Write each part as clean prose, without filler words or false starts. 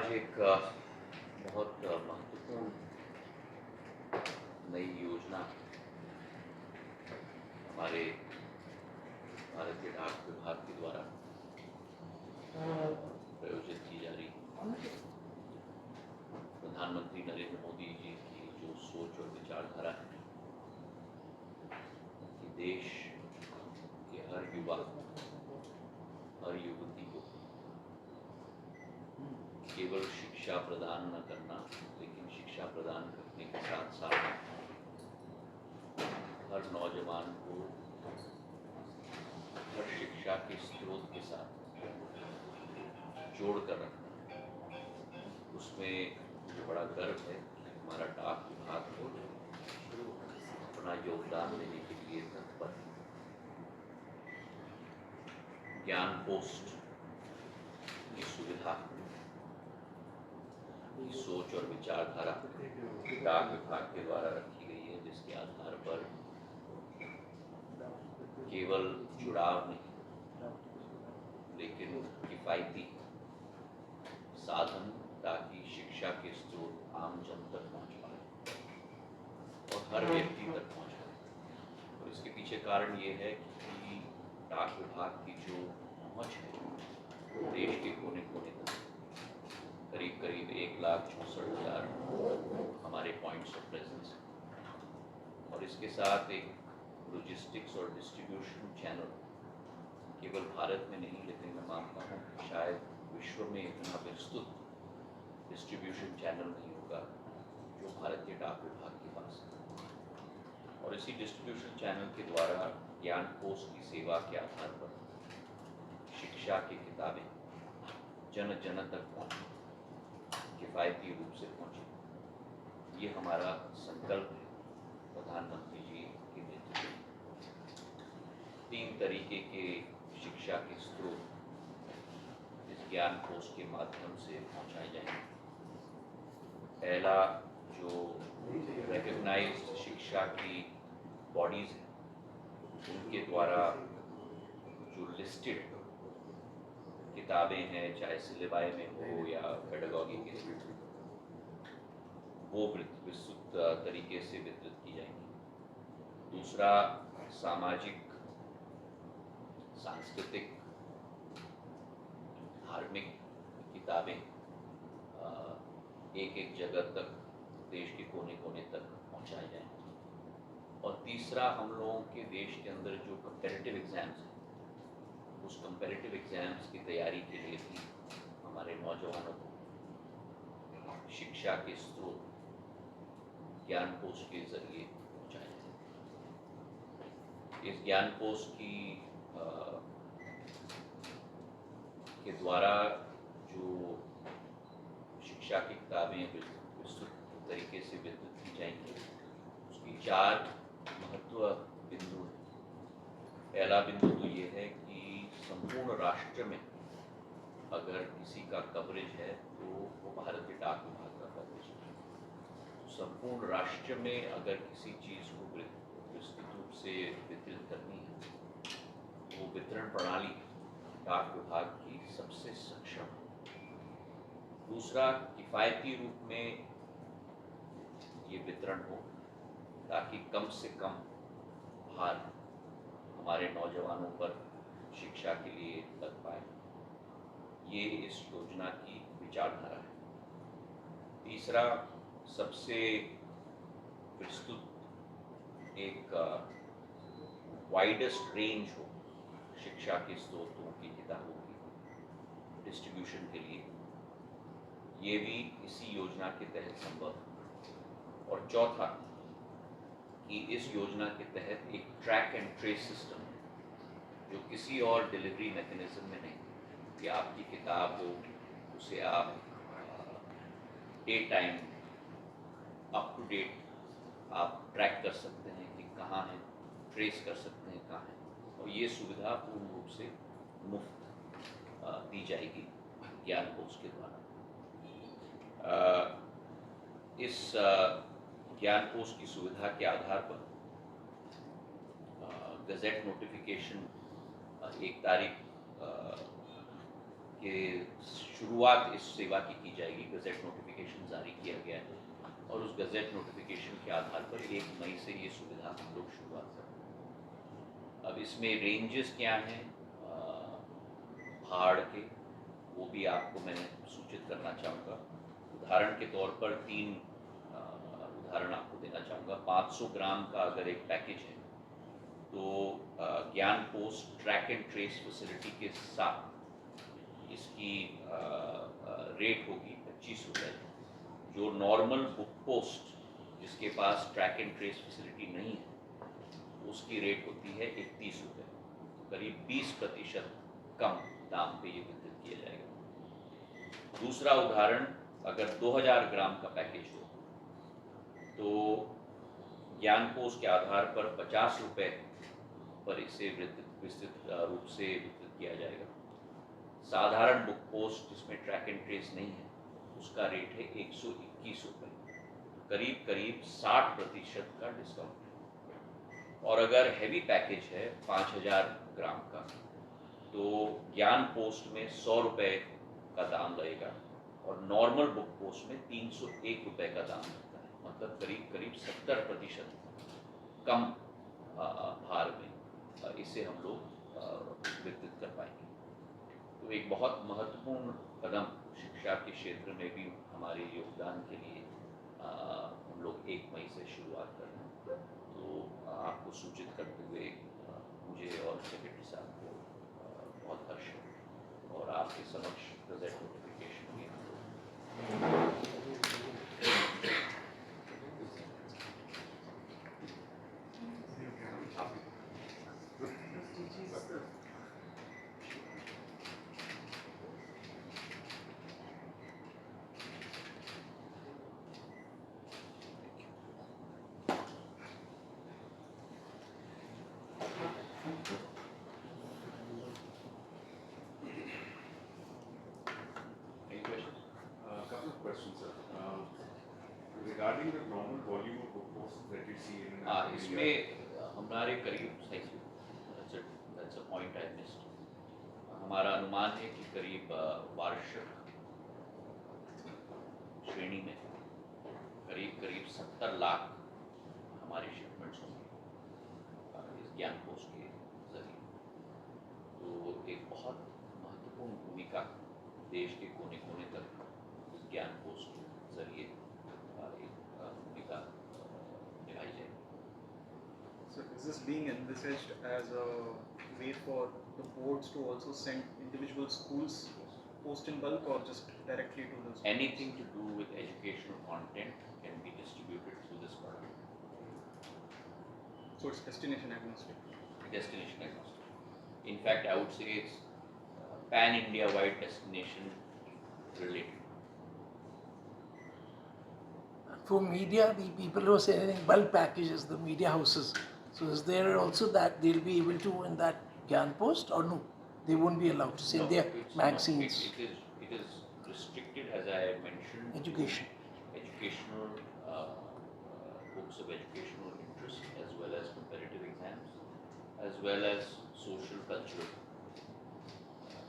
आज एक बहुत महत्वपूर्ण नई योजना हमारे भारतीय डाक विभाग के द्वारा प्रायोजित की जा रही है। प्रधानमंत्री नरेंद्र मोदी जी की जो सोच और विचारधारा है कि देश के हर युवा, हर युवती को केवल शिक्षा प्रदान न करना, लेकिन शिक्षा प्रदान करने के साथ साथ हर नौजवान को हर शिक्षा के स्रोत के साथ जोड़ कर रखना। उसमें मुझे बड़ा गर्व है कि हमारा डाक विभाग को अपना योगदान देने के लिए तत्पर है। ज्ञान पोस्ट की सुविधा की सोच और विचारधारा डाक विभाग के द्वारा रखी गई है, जिसके आधार पर केवल जुड़ाव नहीं, लेकिन किफ़ायती साधन ताकि शिक्षा के स्रोत आम जन तक पहुँच पाए और हर व्यक्ति तक पहुँच पाए। और इसके पीछे कारण ये है कि डाक विभाग की जो पहुँच है देश के कोने कोने तक, करीब 1,64,000 हमारे पॉइंट्स ऑफ प्रेजेंस है। और इसके साथ एक लॉजिस्टिक्स और डिस्ट्रीब्यूशन चैनल केवल भारत में नहीं, लेकिन मैं मानता हूँ कि शायद विश्व में इतना विस्तृत डिस्ट्रीब्यूशन चैनल नहीं होगा जो भारतीय डाक विभाग के पास है। और इसी डिस्ट्रीब्यूशन चैनल के द्वारा ज्ञान कोष की सेवा के आधार पर शिक्षा की किताबें जन जन तक पहुँचे, किफ़ायती रूप से पहुँचे। ये हमारा संकल्प है प्रधानमंत्री जी के नेतृत्व में। 3 तरीके के शिक्षा के स्रोत इस ज्ञान कोष के माध्यम से पहुँचाए जाएंगे। पहला, जो रिकग्नाइज्ड शिक्षा की बॉडीज़ हैं उनके द्वारा जो लिस्टेड किताबें हैं, चाहे सिलेबाई में हो या पेडागॉजी के थ्रू, वो विस्तृत तरीके से वितरित की जाएंगी। दूसरा, सामाजिक, सांस्कृतिक, धार्मिक किताबें एक एक जगह तक, देश के कोने कोने तक पहुंचाए जाएंगे। और तीसरा, हम लोगों के देश के अंदर जो कंपैरेटिव एग्ज़ाम्स हैं, उस कंपैरेटिव एग्ज़ाम्स की तैयारी के लिए भी हमारे नौजवानों को शिक्षा के स्रोत ज्ञान कोष के जरिए पहुँचाए जाए। इस ज्ञान कोष की के द्वारा जो शिक्षा की किताबें विस्तृत तरीके से वितरित की जाएंगी, उसकी 4 महत्व बिंदु हैं। पहला बिंदु तो ये है कि संपूर्ण राष्ट्र में अगर किसी का कवरेज है तो वो भारतीय डाक विभाग का कवरेज है। संपूर्ण राष्ट्र में अगर किसी चीज़ को विस्तृत रूप से वितरित करनी है, वो वितरण प्रणाली डाक विभाग की सबसे सक्षम है। दूसरा, किफ़ायती रूप में ये वितरण हो ताकि कम से कम भार हमारे नौजवानों पर शिक्षा के लिए लग पाए। ये इस योजना की विचारधारा है। तीसरा, सबसे विस्तृत एक वाइडेस्ट रेंज हो शिक्षा के स्रोतों की किताबों की डिस्ट्रीब्यूशन के लिए, ये भी इसी योजना के तहत संभव है। और चौथा, कि इस योजना के तहत एक ट्रैक एंड ट्रेस सिस्टम है जो किसी और डिलीवरी मैकेनिज्म में नहीं, कि आपकी किताब हो उसे आप day time up to date आप ट्रैक कर सकते हैं कि कहाँ है, ट्रेस कर सकते हैं कहाँ है। और ये सुविधा पूर्ण रूप से मुफ्त दी जाएगी ज्ञान कोष के द्वारा। इस ज्ञान कोष की सुविधा के आधार पर गज़ेट नोटिफिकेशन 1 तारीख कि शुरुआत इस सेवा की जाएगी। गज़ेट नोटिफिकेशन जारी किया गया है और उस गज़ेट नोटिफिकेशन के आधार पर 1 मई से ये सुविधा हम लोग शुरुआत करेंगे। अब इसमें रेंजेस क्या हैं भाड़ के, वो भी आपको मैं सूचित करना चाहूँगा। उदाहरण के तौर पर 3 उदाहरण आपको देना चाहूँगा। 500 ग्राम का अगर एक पैकेज है तो ज्ञान post track and trace facility के साथ इसकी रेट होगी 25 रुपये। जो नॉर्मल बुक पोस्ट जिसके पास ट्रैक एंड ट्रेस फैसिलिटी नहीं है उसकी रेट होती है 31 रुपये। करीब 20% कम दाम पे ये वितरित किया जाएगा। दूसरा उदाहरण, अगर 2000 ग्राम का पैकेज हो तो ज्ञान पोस्ट के आधार पर 50 रुपये पर इसे विस्तृत रूप से वितरित किया जाएगा। साधारण बुक पोस्ट जिसमें ट्रैक एंड ट्रेस नहीं है उसका रेट है 121 रुपये, करीब करीब 60% का डिस्काउंट। और अगर हैवी पैकेज है 5000 ग्राम का तो ज्ञान पोस्ट में 100 रुपये का दाम लगेगा और नॉर्मल बुक पोस्ट में 301 रुपये का दाम लगता है। मतलब करीब करीब 70% कम भार में इसे हम लोग वितरित कर पाएंगे। तो एक बहुत महत्वपूर्ण कदम शिक्षा के क्षेत्र में भी हमारे योगदान के लिए हम लोग 1 मई से शुरुआत कर रहे हैं। तो आपको सूचित करते हुए मुझे और सेक्रेटरी साहब को बहुत हर्ष है और आपके समक्ष गज़ेट नोटिफिकेशन भी हम लोग regarding the normal volume of book posts that you see in इसमें हमारे करीब that's a point I missed. हमारा अनुमान है कि करीब वार्षिक श्रेणी में करीब करीब 70 लाख हमारी शिपमेंट्स होंगी इस ज्ञान पोस्ट के जरिए। तो एक बहुत महत्वपूर्ण भूमिका देश के कोने कोने तक इस ज्ञान पोस्ट के जरिए भूमिका निभाई जाएगी। So is this being envisaged as a way for the boards to also send individual schools post in bulk or just directly to the schools? Anything to do with educational content can be distributed through this product. So it's destination agnostic. Destination agnostic. In fact, I would say it's pan-India wide destination related. For media, the people who are selling bulk packages, the media houses, so is there also that they'll be able to in that Gyan Post or no? They won't be allowed to sell No, their it's magazines. not. It is restricted, as I mentioned, to Education. educational books of educational interest, as well as competitive exams, as well as social cultural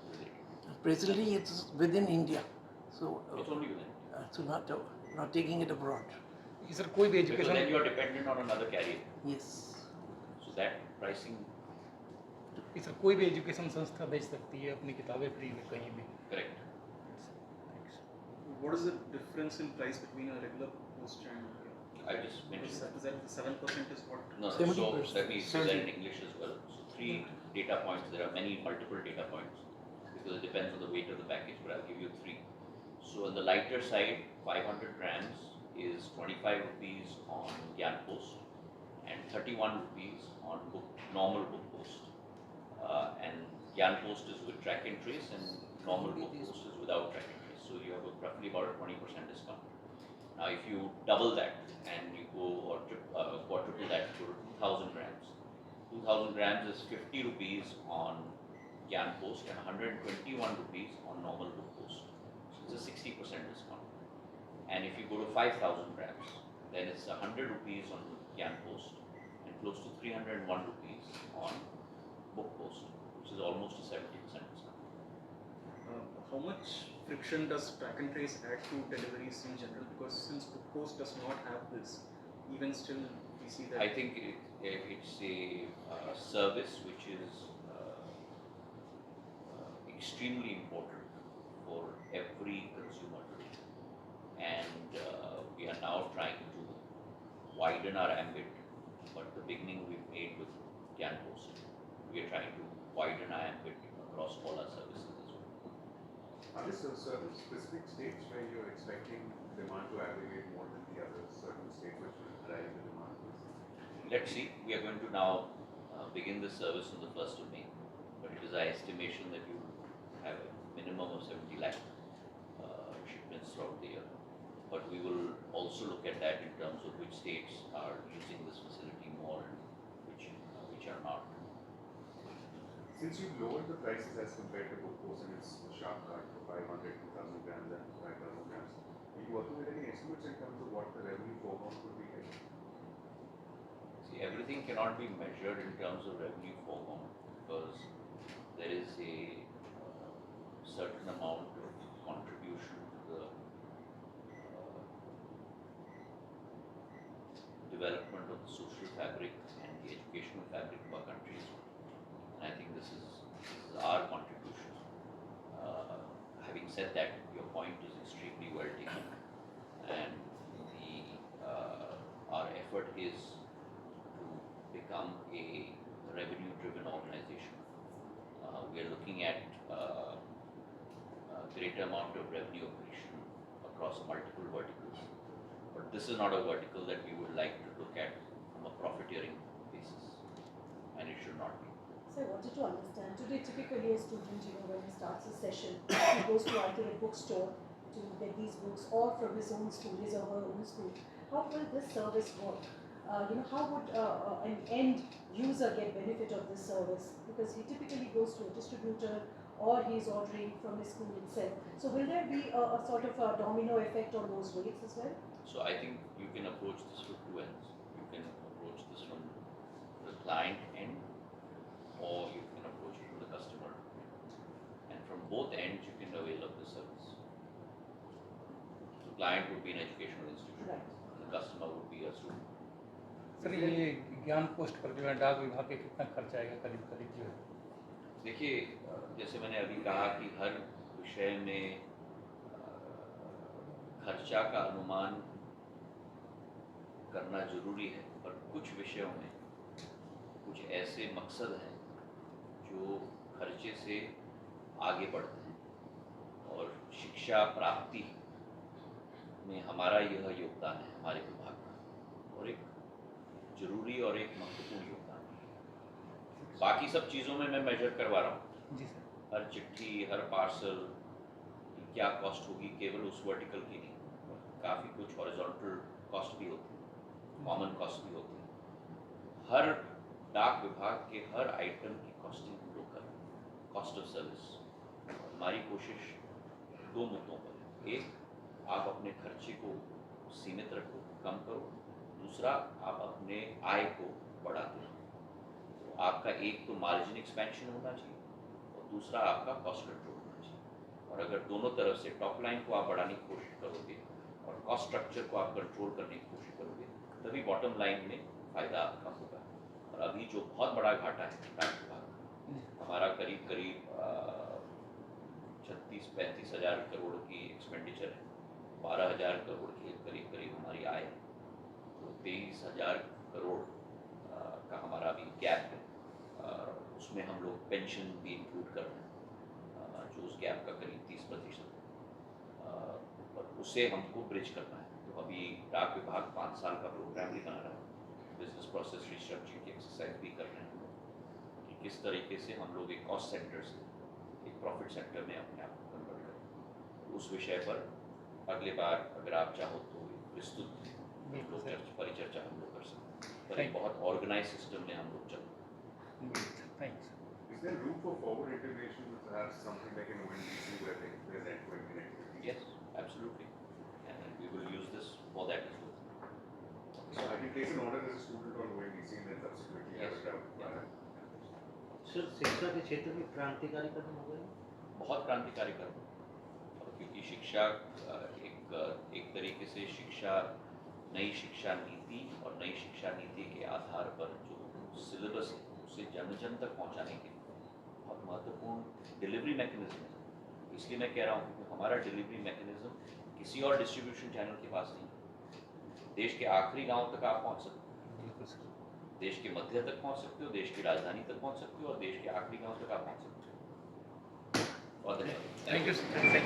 related. Presently, it's within India, so It's only within. so not taking it abroad. Sir कोई भी Because education then you are dependent on another carrier. Yes. So that pricing, sir कोई भी education संस्था बेच सकती है अपनी किताबें फ्री में कहीं भी। correct. What is the difference in price between a regular post and I just mentioned that. is that the 7% is what? No, so 70%. let me say that in English as well. So 3 data points, there are multiple data points because it depends on the weight of the package, but I'll give you 3. So on the lighter side, 500 grams is 25 rupees on Gyan Post and 31 rupees on normal book post. And Gyan Post is with track and trace and normal book post is without track and trace. So you have roughly about a 20% discount. Now if you double that and you go or quadruple that to 2000 grams. 2000 grams is 50 rupees on Gyan Post and 121 rupees on normal book post. So it's a 60% discount. And if you go to 5000 grams, then it's 100 rupees on Gyan Post and close to 301 rupees on book post, which is almost a 70% discount. How how much friction does track and trace add to deliveries in general? Because since Bookpost does not have this, even still we see that. I think it's a service which is extremely important for every consumer today, and we are now trying to widen our ambit. But the beginning we've made with Gyan Post, we are trying to widen our ambit across all our services as well. Are there certain specific states where you're expecting demand to aggregate more than the others? Certain states which will drive the demand? Let's see. We are going to now begin the service on the 1st of May, but it is our estimation that you have a minimum of 70 lakh shipments throughout the year. But we will also look at that in terms of which states are using this facility more and which are not. Since you've lowered the prices as compared to Bookpost and its sharp cut for 500, 2,000 grams and 5,000 grams, are you working with any estimates in terms of what the revenue foregone could be like? See, everything cannot be measured in terms of revenue foregone because there is a certain amount of contribution to the development of the social fabric and the educational fabric of our country. And I think this is our contribution. Having said that, your point is extremely well taken, and our effort is to become a revenue-driven organization. We are looking at a greater amount of revenue accretion across multiple verticals. But this is not a vertical that we would like to look at from a profiteering basis, and it should not be. So I wanted to understand, today typically a student, when he starts a session, he goes to either a bookstore to get these books or from his own school, his or her own school. How will this service work? How would an end user get benefit of this service? Because he typically goes to a distributor or he's ordering from his school itself. So will there be a sort of a domino effect on those rates as well? So I think you can approach this from two ends. You can approach this from the client end, or you can approach it from the customer. And from both ends, you can avail of the service. The client would be an educational institution, Right. and the customer would be a student. Sir ये ज्ञान post पर जो है डाक विभाग के कितना खर्च आएगा करीब करीब जो है? देखिए, जैसे मैंने अभी कहा कि हर विषय में खर्चा का अनुमान करना जरूरी है, पर कुछ विषयों में कुछ ऐसे मकसद हैं जो खर्चे से आगे बढ़ते हैं, और शिक्षा प्राप्ति में हमारा यह योगदान है, हमारे विभाग का, और एक जरूरी और एक महत्वपूर्ण योगदान है। बाकी सब चीज़ों में मैं मेजर करवा रहा हूँ, जी सर। हर चिट्ठी, हर पार्सल की क्या कॉस्ट होगी, केवल उस वर्टिकल की नहीं, काफ़ी कुछ हॉरिजॉन्टल कॉस्ट भी होती है, कॉमन कॉस्ट भी होती है। हर डाक विभाग के हर आइटम की कॉस्टिंग हम लोग कर रहे हैं, कॉस्ट ऑफ सर्विस। हमारी कोशिश दो मुद्दों पर है। एक, आप अपने खर्चे को सीमित रखो, कम करो। दूसरा, आप अपने आय को बढ़ाते रहो। तो आपका एक तो मार्जिन एक्सपेंशन होना चाहिए, और दूसरा आपका कॉस्ट कंट्रोल होना चाहिए। और अगर दोनों तरफ से टॉप लाइन को आप बढ़ाने की कोशिश करोगे और कॉस्ट स्ट्रक्चर को आप कंट्रोल करने की कोशिश करोगे, तभी बॉटम लाइन में फ़ायदा आपका होगा। और अभी जो बहुत बड़ा घाटा है डाक विभाग का, हमारा करीब 36-35 हज़ार करोड़ की एक्सपेंडिचर है, 12,000 करोड़ के करीब हमारी आय है, तो 23,000 करोड़ का हमारा अभी गैप है। उसमें हम लोग पेंशन भी इंक्लूड कर रहे हैं, जो उस गैप का करीब 30% है, और उसे हमको ब्रिज करना है। तो अभी डाक विभाग 5 साल का प्रोग्राम भी बना रहा है, बिजनेस प्रोसेस रिस्ट्रक्चरिंग की एक्सरसाइज भी कर रहे हैं हम लोग, कि किस तरीके से हम लोग एक कॉस्ट सेंटर से एक प्रॉफिट सेंटर में अपने आप को कन्वर्ट करें। उस विषय पर अगले बार अगर आप चाहो तो विस्तृत परिचर्चा हम लोग कर सकते हैं, पर एक बहुत ऑर्गेनाइज सिस्टम में हम लोग चल रहे हैं। Thanks. Is there room for forward integration with perhaps something like an ONDC where there's end-to-end connectivity? Yes, absolutely, and we will use this for that as well. So I can place an order as a student on ONDC and then subsequently have Yes. it out. Yeah. Sir शिक्षा के क्षेत्र में क्रांतिकारी कदम हो गए। बहुत क्रांतिकारी कदम, क्योंकि शिक्षा एक तरीके से शिक्षा, नई शिक्षा नीति और नई शिक्षा नीति के आधार पर जो सिलेबस है उसे जन जन तक पहुंचाने के लिए बहुत महत्वपूर्ण डिलीवरी मैकेनिज्म है। इसलिए मैं कह रहा हूँ कि हमारा डिलीवरी मैकेनिज्म किसी और डिस्ट्रीब्यूशन चैनल के पास नहीं। देश के आखिरी गांव तक आप पहुंच सकते हो, बिल्कुल सर। देश के मध्य तक पहुंच सकते हो, देश की राजधानी तक पहुंच सकते हो और देश के आखिरी गांव तक आप पहुंच सकते हो। बहुत धन्यवाद। Thank you sir.